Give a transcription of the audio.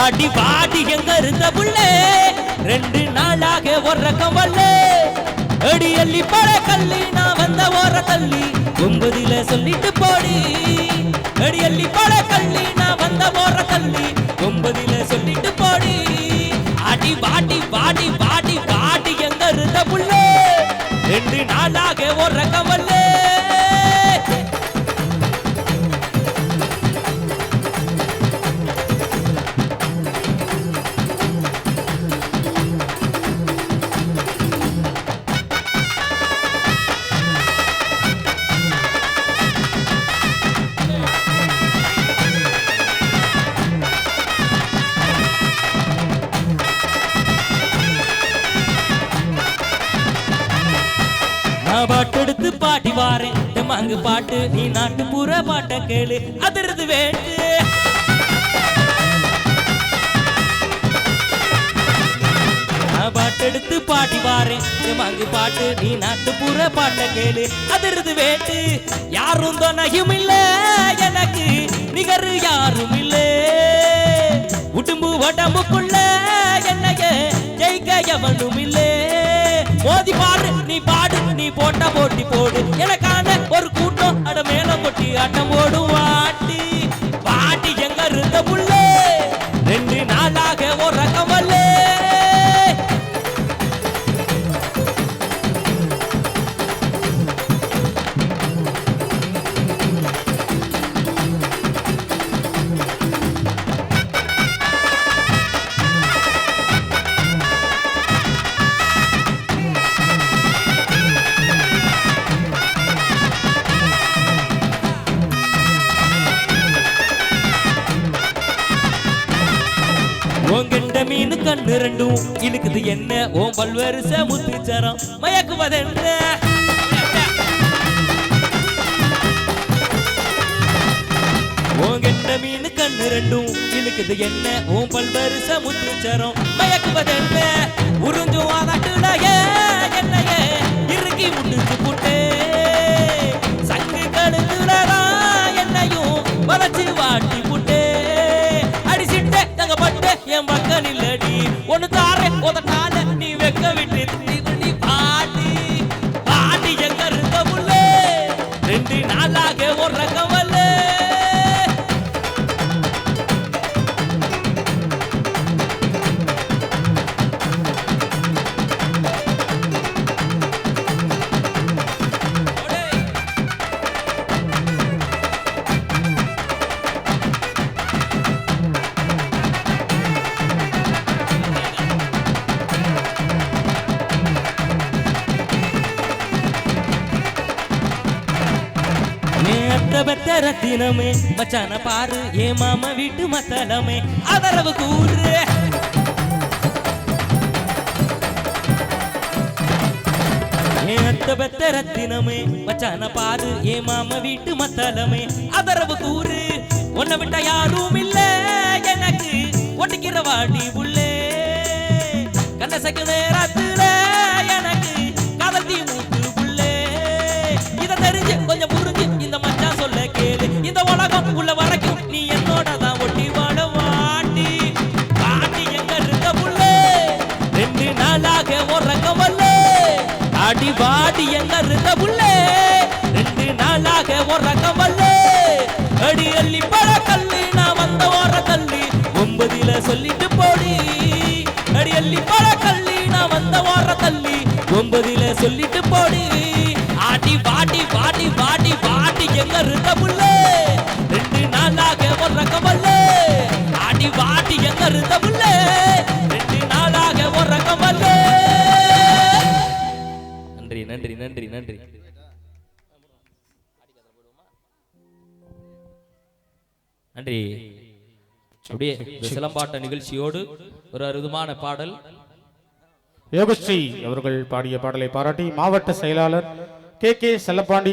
அடி பாடி எங்க இருந்த புள்ளே 2 நாளாக ஒரு கவல்ல அடி அள்ளி பட கல்லி நான் வந்த ஓர தள்ளி 9ல சொல்லிட்டு போடி அடி அள்ளி பட கல்லி நான் வந்த ஓர தள்ளி 9ல சொல்லிட்டு போடி அடி பாடி பாடி பாடி பாடி எங்க இருந்த புள்ளே 2 நாளாக ஒரு கவல்ல பாட்டெடுத்து பாட்டி வாரேன் மாங்கு பாட்டு நீ நாட்டு பூரா பாட்ட கேளு அதிர்ந்து வேண்டு பாட்டெடுத்து பாட்டி வாரேன் மாங்கு பாட்டு நீ நாட்டு பூரா பாட்ட கேளு அதிர்ந்து வேண்டு யாரும் துணையும் இல்ல எனக்கு நிகரு யாரும் இல்ல உடும்பு உடம்புக்குள்ள என்னைய ஜெயிக்க எவனும் இல்லே மோதி பாடு நீ பாடு நீ போட்ட போட்டி போடு எனக்கான ஒரு கூட்டம் அட மேல கொட்டி ஆட்டம் போடும் வாட்டி பாட்டி எங்க இருந்த புள்ளே 2 நாளாக ஒரு கவல்லே உங்கண்ட மீன் கண்ணு 2 இழுக்குது என்ன ஓம் பல்வரிச முத்துச்சரம் மயக்குவதென்ன உங்கண்ட மீன் கண்ணு 2 இழுக்குது என்ன ஓம் பல்வரிச முத்துச்சரம் மயக்குவதென்ன உறிஞ்சு வாதாட்டுடைய என்னைய இறுக்கி முட்டுச்சு புட்டே சங்கு கழுத்துலதான் என்னையும் வளைச்சு வாட்டி புட்டே அடிச்சிட்டே தங்க பட்டு என் பக்கம் இல்லடி ஒன்னு தாரே உதட்டால நீ வெக்க விட்டு நீ பாட்டி பாட்டி எங்க இருந்த புள்ளே 2 நாளாக ஒரு கவல்ல ரத்தினமே மச்சான பாரு ஏ மாமா வீட்டு மத்தலமே அதரவு கூறு பெத்த ரத்தினமே மச்சான பாரு ஏ மாமா வீட்டு மத்தலமே அதரவு கூறு உன்னை விட்டா யாரும் இல்ல எனக்கு ஒட்டிக்கிற வாடி புள்ளே கண்ணசக்கு நேரத்துல எனக்கு கதத்தி மூக்கு புள்ளே இத தெரிஞ்சு கொஞ்சம் புரிஞ்சு இந்த மச்சான் சொல்ல கேளு இந்த உலகம் உள்ள வரைக்கும் நீ என்னோட தான் ஒட்டி வாழ வாட்டி பாட்டி எங்க இருந்த புள்ளே 2 நாளாக ஒரு கவல்ல அடி பாட்டி எங்க இருந்த புள்ளே 2 நாளாக ஒரு கவல்ல அடி அள்ளி பட கல்லி நான் வந்த ஓர தள்ளி 9ல சொல்லிட்டு போடி அடி அள்ளி பட கல்லி நான் வந்த ஓர தள்ளி 9ல சொல்லிட்டு போடி ஆடி பாட்டி பாட்டி பாட்டி பாட்டி எங்க இருந்த புள்ளே 2 நாளாக ஒரு கவல்ல ஆடி பாட்டி எங்க இருந்த புள்ளே 2 நாளாக ஒரு கவல்ல நன்றி நன்றி நன்றி நன்றி நன்றி அப்படியே சிலம்பாட்ட நிகழ்ச்சியோடு ஒரு அற்புதமான பாடல் யோகஸ்ரீ அவர்கள் பாடிய பாடலை பாராட்டி மாவட்ட செயலாளர் கே செல்லப்பாண்டி